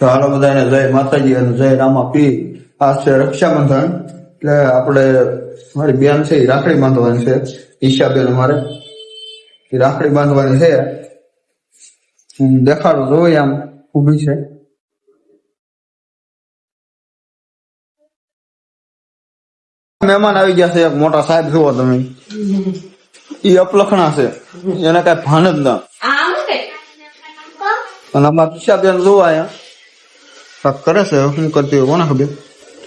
તો હાલો બધાને જય માતાજી અને જય રામાપીર. આ છે રક્ષાબંધન, એટલે આપણે મારી બેન છે એ રાખડી બાંધવાની છે. ઈશાબેન અમારે રાખડી બાંધવાની છે. હું દેખાડું જોઈ આમ ઊભી છે. મહેમાન આવી ગયા છે. એક મોટા સાહેબ જુઓ તમે, ઈ અપલખણા છે, એને કઈ ભાન જ ના. અને અમારા ઈશાબેન જોવા અહીંયા કરે છે. શું કરતી હોય કોને ખબર?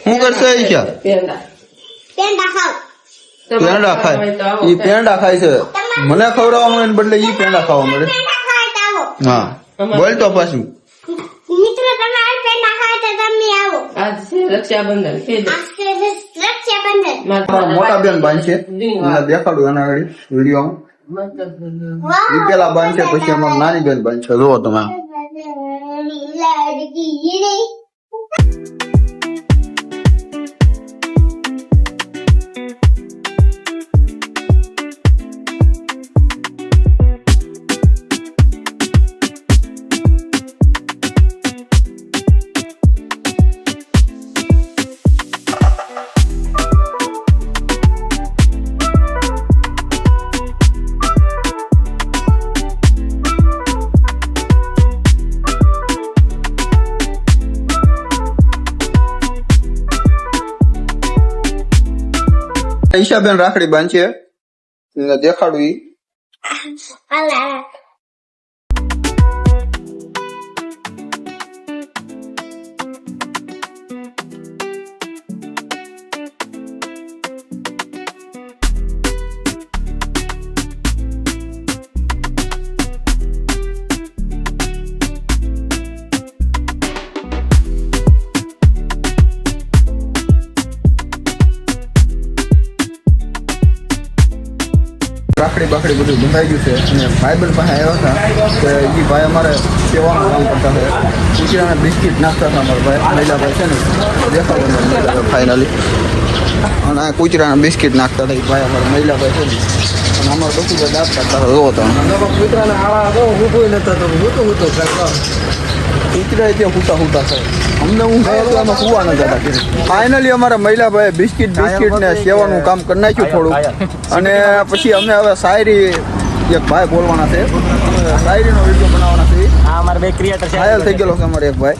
શું કરશે ઈશા? પેંડા ખાય. ઈ પેંડા ખાય છે. મને ખવડાવવા મળે બદલે ઈ પેંડા ખાવા મળે. હા બોલ તો પાછું. મોટા બેન બાંધશે, દેખાડું એના આગળ વિડીયોમાં. ઈ પેલા બાંધશે, પછી અમારી નાની બેન બાંધશે. જુઓ તમે. ઈશાબેન રાખડી બાંધશે, દેખાડું ઈ. રાખડી બાકડી બધું બંધાઈ ગયું છે. અને ભાઈબંધ પાસે આવ્યા હતા કે એ ભાઈ અમારે સેવાનું કામ કરતા છે. કુચરાને બિસ્કીટ નાખતા હતા અમારા ભાઈ મહિલાભાઈ છે ને, દેખાડો ફાઇનલી. અને આ કુચરાને બિસ્કીટ નાખતા હતા એ ભાઈ અમારા મહિલાભાઈ છે ને. અને અમારા ડોકુભાઈ દાંત કાઢતા હતા. જોવો તો કુતરાને આળા હતો, હું કોઈ નતા તો હું તો કુતરા ત્યાં હુતા હુતા થાય. અમને હું ગયો તો આમાં કુવા ન જતા. ફાઇનલી અમારા મહિલાભાઈ બિસ્કીટ ને સેવાનું કામ કરી નાખ્યું થોડું. અને પછી અમે હવે શાયરી એક ભાઈ બોલવાના છે, શાયરીનો વિડીયો બનાવવાના છે. હા અમારા બે ક્રિએટર છે, ઘાયલ થઈ ગયેલો છે અમારે એક ભાઈ.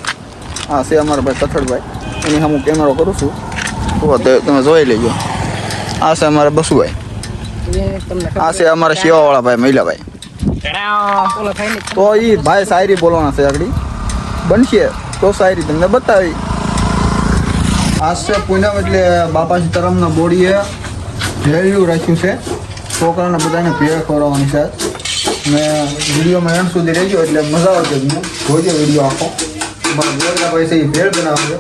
હા છે અમારા ભાઈ કથળભાઈ, એની સામે હું કેમેરો કરું છું. તો તમે જોઈ લેજો. આ છે અમારા બસુભાઈ, આ છે અમારા સેવાવાળા ભાઈ મહિલાભાઈ. તો એ ભાઈ શાયરી બોલવાના છે. આગળ બનશે તો શાયરી તમને બતાવી. આજ છે પૂનમ, એટલે બાપા સીતારામના બોડીએ ભેળિયું રાખ્યું છે. છોકરાને બધાને ભેળ ખવડાવવાની છે. અને વિડીયોમાં એન્ડ સુધી રહેજો એટલે મજા આવશે તમને. જોઈજો વિડીયો આખો. મારા ભાઈ છે એ ભેળ બનાવે છે.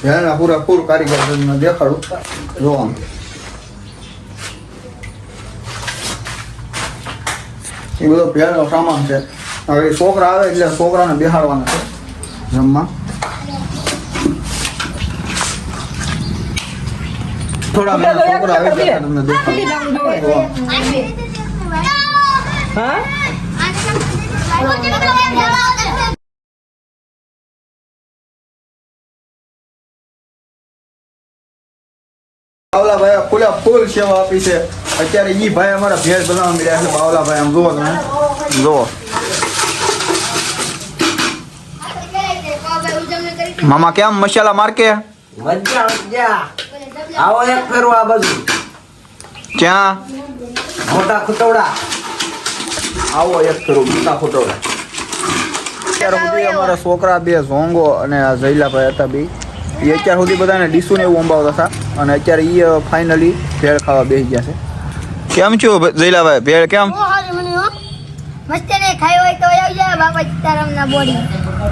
ભેળના પૂરા ફૂલ કારીગર તમને દેખાડું. જોવાનું એ બધો ભેળનો સામાન છે. હવે છોકરા આવે એટલે છોકરાને બેહાડવાના છે જમવા. થોડા ઘણા છોકરા આવી ગયા તમને દેખાડું. બાવલા ભાઈ ખુલ્લા ફૂલ સેવા આપી છે. અત્યારે ઈ ભાઈ અમારા ભેળ બનાવવા મળ્યા છે. બાવલા ભાઈ આમ જુઓ તમે, જુઓ મામા કેમ મસાલા માર્કે આવો એક ફેરો આ બાજુ ક્યાં મોટા ખુટવડા. આવો એક ફેરો મોટા ખુટવડા. અત્યાર સુધી અમારા છોકરા બે ઝોંગો અને આ જયલાભાઈ હતા બે, એ અત્યાર સુધી બધાને ડીસું ને એવું અંબાવતા હતા. અને અત્યારે એ ફાઇનલી ભેળ ખાવા બેસી ગયા છે. કેમ છો જયલાભાઈ? ભેળ કેમ?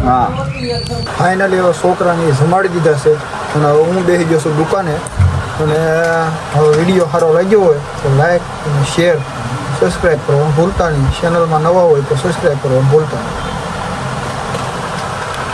હા ફાઇનલી હવે છોકરાને જમાડી દીધા છે. અને હવે હું બેસી ગયો છું દુકાને. અને હવે વિડીયો સારો લાગ્યો હોય તો લાઈક અને શેર સબસ્ક્રાઈબ કરવાનું ભૂલતા નહીં. ચેનલમાં નવા હોય તો સબસ્ક્રાઈબ કરવાનું ભૂલતા નહીં.